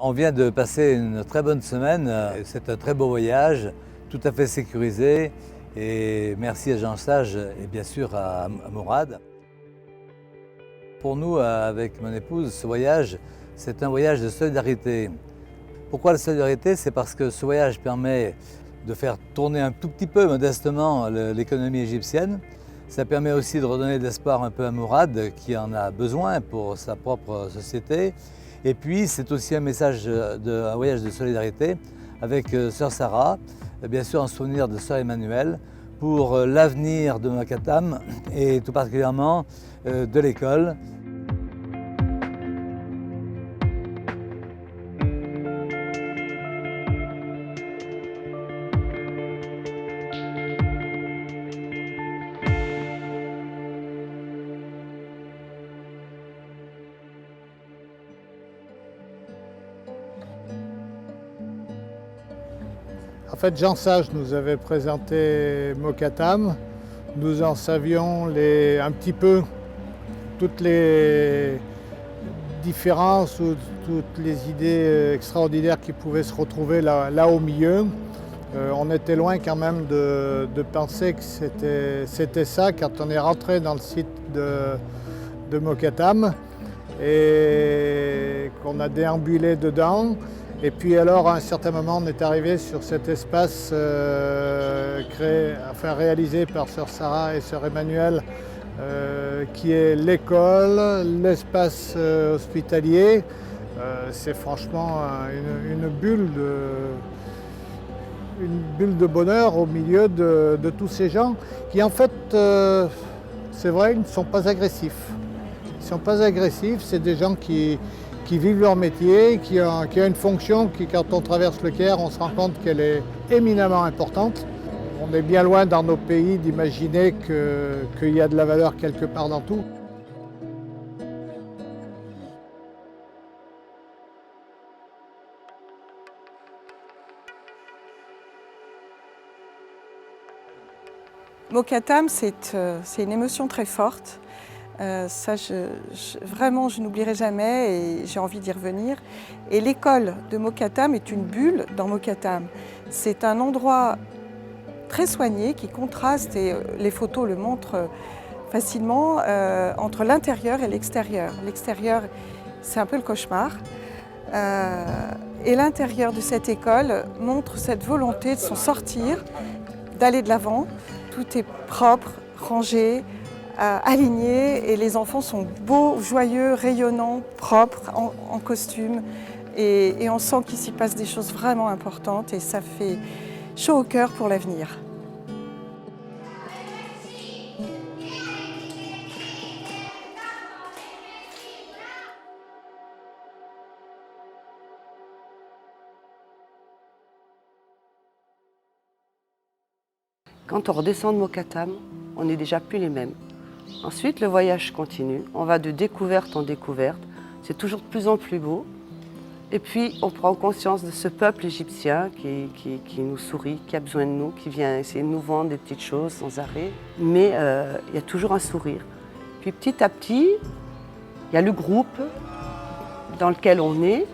On vient de passer une très bonne semaine. C'est un très beau voyage, tout à fait sécurisé. Et merci à Jean Sage et bien sûr à Mourad. Pour nous, avec mon épouse, ce voyage, c'est un voyage de solidarité. Pourquoi la solidarité? C'est parce que ce voyage permet de faire tourner un tout petit peu, modestement, l'économie égyptienne. Ça permet aussi de redonner de l'espoir un peu à Mourad, qui en a besoin pour sa propre société. Et puis, c'est aussi un message, un voyage de solidarité avec Sœur Sarah, bien sûr en souvenir de Sœur Emmanuelle, pour l'avenir de Mokatam et tout particulièrement de l'école. En fait, Jean Sage nous avait présenté Mokatam. Nous en savions un petit peu toutes les différences ou toutes les idées extraordinaires qui pouvaient se retrouver là au milieu. On était loin quand même de penser que c'était ça quand on est rentré dans le site de Mokatam et qu'on a déambulé dedans. Et puis alors, à un certain moment, on est arrivé sur cet espace réalisé par Sœur Sarah et Sœur Emmanuelle, qui est l'école, l'espace hospitalier. C'est franchement une bulle de bonheur au milieu de tous ces gens qui, en fait, c'est vrai, ils ne sont pas agressifs. Ils ne sont pas agressifs, c'est des gens qui vivent leur métier, qui a une fonction qui, quand on traverse le Caire, on se rend compte qu'elle est éminemment importante. On est bien loin dans nos pays d'imaginer qu'il y a de la valeur quelque part dans tout. Mokatam, c'est une émotion très forte. Ça, vraiment, je n'oublierai jamais et j'ai envie d'y revenir. Et l'école de Mokatam est une bulle dans Mokatam. C'est un endroit très soigné qui contraste, et les photos le montrent facilement, entre l'intérieur et l'extérieur. L'extérieur, c'est un peu le cauchemar. Et l'intérieur de cette école montre cette volonté de s'en sortir, d'aller de l'avant. Tout est propre, rangé, alignés, et les enfants sont beaux, joyeux, rayonnants, propres, en costume. Et on sent qu'il s'y passe des choses vraiment importantes et ça fait chaud au cœur pour l'avenir. Quand on redescend de Mokatam, on n'est déjà plus les mêmes. Ensuite, le voyage continue, on va de découverte en découverte, c'est toujours de plus en plus beau. Et puis, on prend conscience de ce peuple égyptien qui nous sourit, qui a besoin de nous, qui vient essayer de nous vendre des petites choses sans arrêt. Mais il y a toujours un sourire. Puis petit à petit, il y a le groupe dans lequel on est,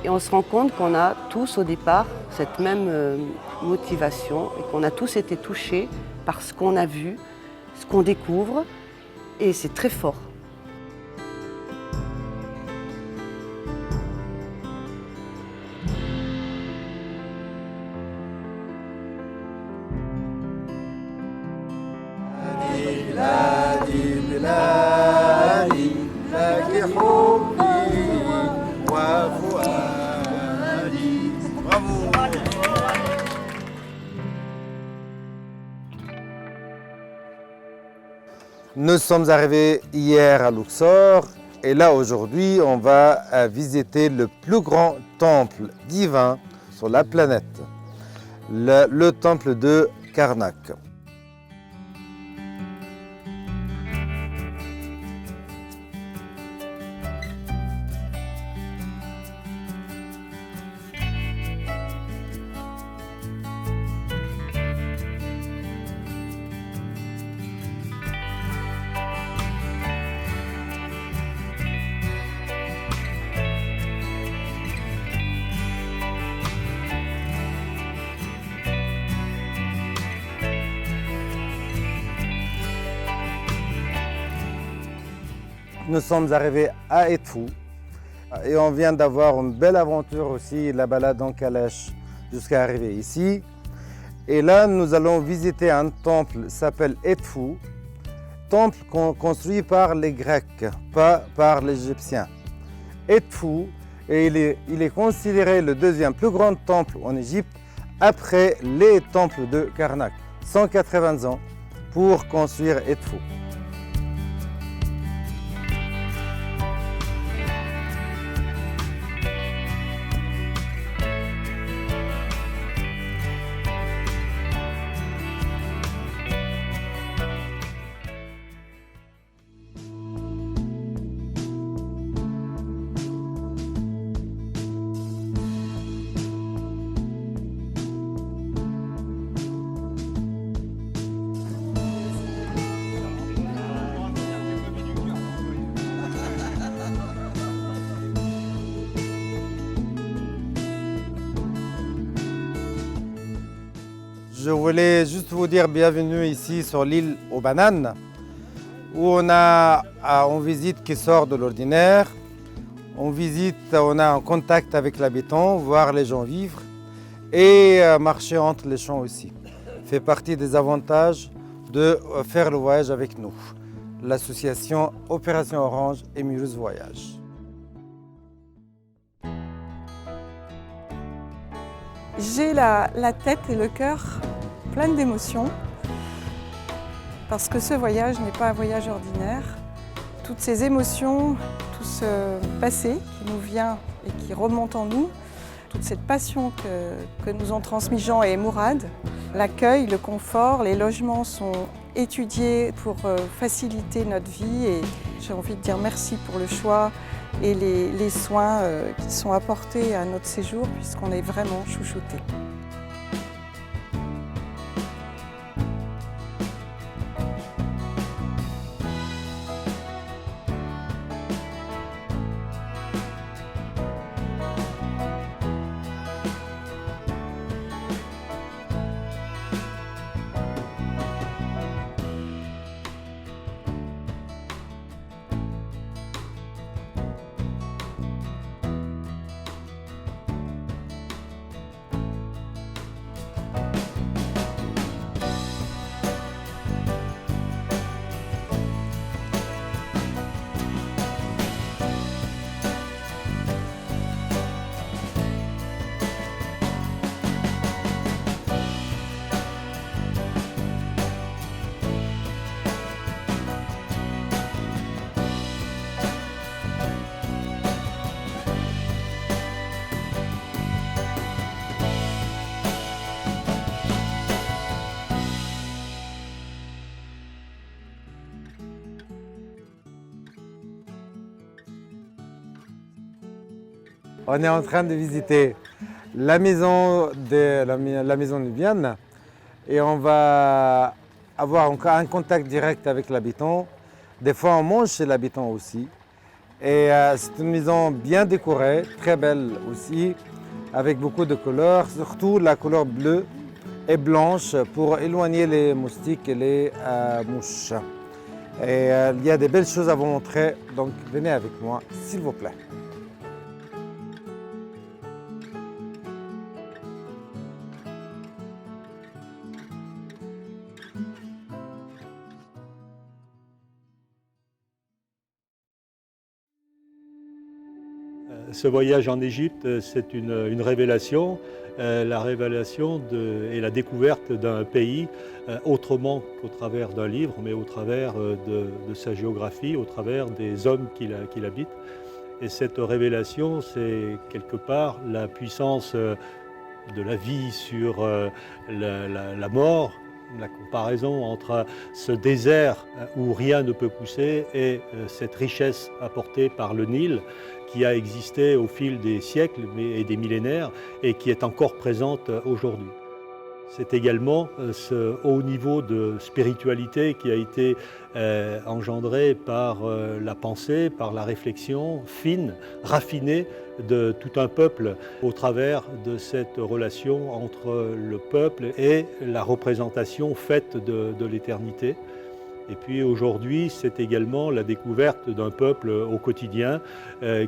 et on se rend compte qu'on a tous au départ cette même motivation et qu'on a tous été touchés par ce qu'on a vu, ce qu'on découvre. Et c'est très fort. Nous sommes arrivés hier à Luxor et là aujourd'hui on va visiter le plus grand temple divin sur la planète, le temple de Karnak. nous sommes arrivés à Edfou et on vient d'avoir une belle aventure aussi, la balade en calèche jusqu'à arriver ici. Et là, nous allons visiter un temple qui s'appelle Edfou, temple construit par les Grecs, pas par les Égyptiens. Edfou, et il est considéré le deuxième plus grand temple en Égypte après les temples de Karnak. 180 ans pour construire Edfou. Je voulais juste vous dire bienvenue ici sur l'île aux bananes, où on visite qui sort de l'ordinaire, on a un contact avec l'habitant, voir les gens vivre et marcher entre les champs aussi. Fait partie des avantages de faire le voyage avec nous, l'association Opération Orange et Mulhouse Voyage. J'ai la tête et le cœur pleins d'émotions parce que ce voyage n'est pas un voyage ordinaire. Toutes ces émotions, tout ce passé qui nous vient et qui remonte en nous, toute cette passion que nous ont transmis Jean et Mourad, l'accueil, le confort, les logements sont étudiés pour faciliter notre vie et j'ai envie de dire merci pour le choix et les soins qui sont apportés à notre séjour puisqu'on est vraiment chouchoutés. On est en train de visiter la maison nubienne et on va avoir encore un contact direct avec l'habitant. Des fois, on mange chez l'habitant aussi. Et c'est une maison bien décorée, très belle aussi, avec beaucoup de couleurs, surtout la couleur bleue et blanche pour éloigner les moustiques et les mouches. Et il y a des belles choses à vous montrer, donc venez avec moi, s'il vous plaît. Ce voyage en Égypte, c'est une révélation, la révélation et la découverte d'un pays autrement qu'au travers d'un livre, mais au travers de sa géographie, au travers des hommes qui l'habitent. Et cette révélation, c'est quelque part la puissance de la vie sur la mort, la comparaison entre ce désert où rien ne peut pousser et cette richesse apportée par le Nil qui a existé au fil des siècles et des millénaires et qui est encore présente aujourd'hui. C'est également ce haut niveau de spiritualité qui a été engendré par la pensée, par la réflexion fine, raffinée de tout un peuple au travers de cette relation entre le peuple et la représentation faite de l'éternité. Et puis aujourd'hui, c'est également la découverte d'un peuple au quotidien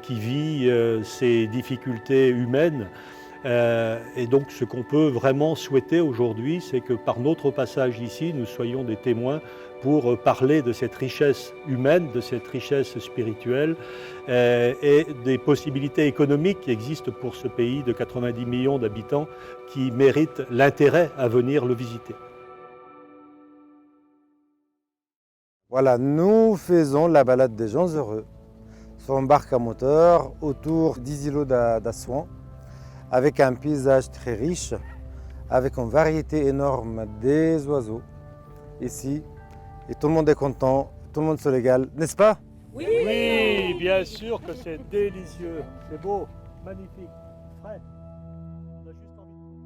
qui vit ses difficultés humaines. Et donc ce qu'on peut vraiment souhaiter aujourd'hui, c'est que par notre passage ici, nous soyons des témoins pour parler de cette richesse humaine, de cette richesse spirituelle et des possibilités économiques qui existent pour ce pays de 90 millions d'habitants qui méritent l'intérêt à venir le visiter. Voilà, nous faisons la balade des gens heureux sur une barque à moteur autour des îlots d'Assouan, avec un paysage très riche, avec une variété énorme des oiseaux ici. Et tout le monde est content, tout le monde se régale, n'est-ce pas? Oui, bien sûr que c'est délicieux, c'est beau, magnifique, frais. On a juste envie de...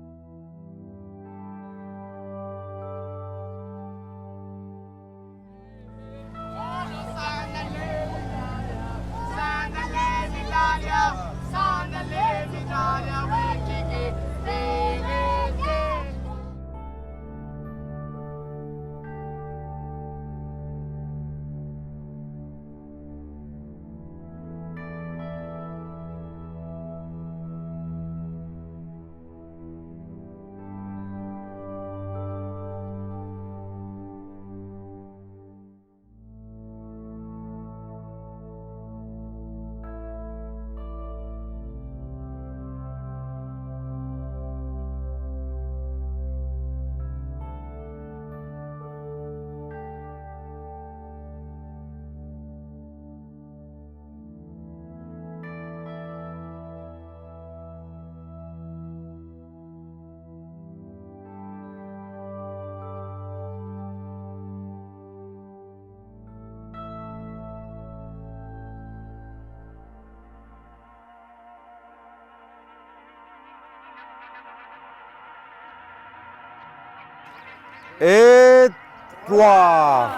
Et 3.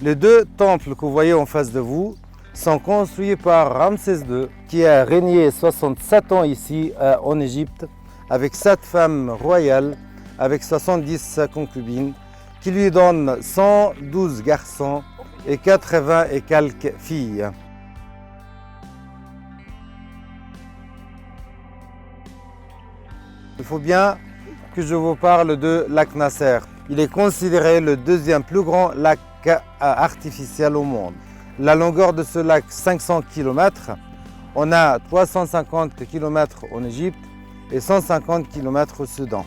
Les deux temples que vous voyez en face de vous sont construits par Ramsès II, qui a régné 67 ans ici en Égypte, avec 7 femmes royales, avec 70 concubines, qui lui donnent 112 garçons et 80 et quelques filles. Il faut bien que je vous parle de lac Nasser. Il est considéré le deuxième plus grand lac artificiel au monde. La longueur de ce lac, 500 km. On a 350 km en Égypte et 150 km au Soudan.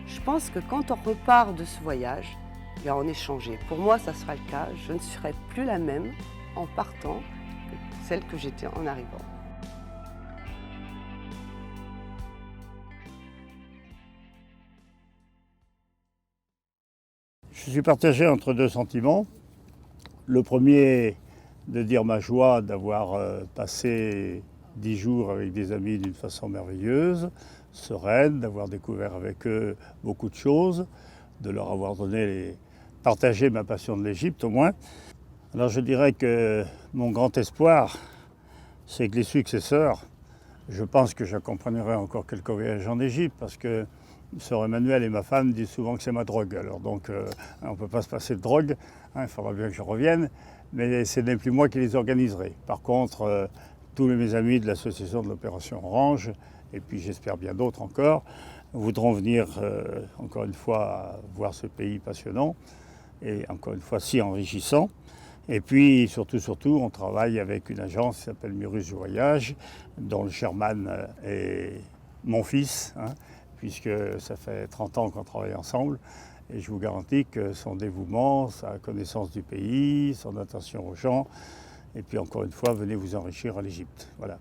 Je pense que quand on repart de ce voyage, bien, on est changé. Pour moi, ça sera le cas. Je ne serai plus la même en partant que celle que j'étais en arrivant. Je suis partagé entre deux sentiments. Le premier, de dire ma joie d'avoir passé 10 jours avec des amis d'une façon merveilleuse, sereine, d'avoir découvert avec eux beaucoup de choses, de leur avoir partagé ma passion de l'Égypte au moins. Alors je dirais que mon grand espoir, c'est que les successeurs, je pense que j'accompagnerai encore quelques voyages en Égypte parce que Sœur Emmanuel et ma femme disent souvent que c'est ma drogue. Alors donc on ne peut pas se passer de drogue, il faudra bien que je revienne, mais ce n'est plus moi qui les organiserai. Par contre, tous mes amis de l'association de l'Opération Orange, et puis j'espère bien d'autres encore, voudront venir encore une fois voir ce pays passionnant et encore une fois si enrichissant. Et puis surtout, on travaille avec une agence qui s'appelle Murus Voyage, dont le chairman est mon fils, puisque ça fait 30 ans qu'on travaille ensemble. Et je vous garantis que son dévouement, sa connaissance du pays, son attention aux gens, et puis encore une fois, venez vous enrichir à l'Égypte. Voilà.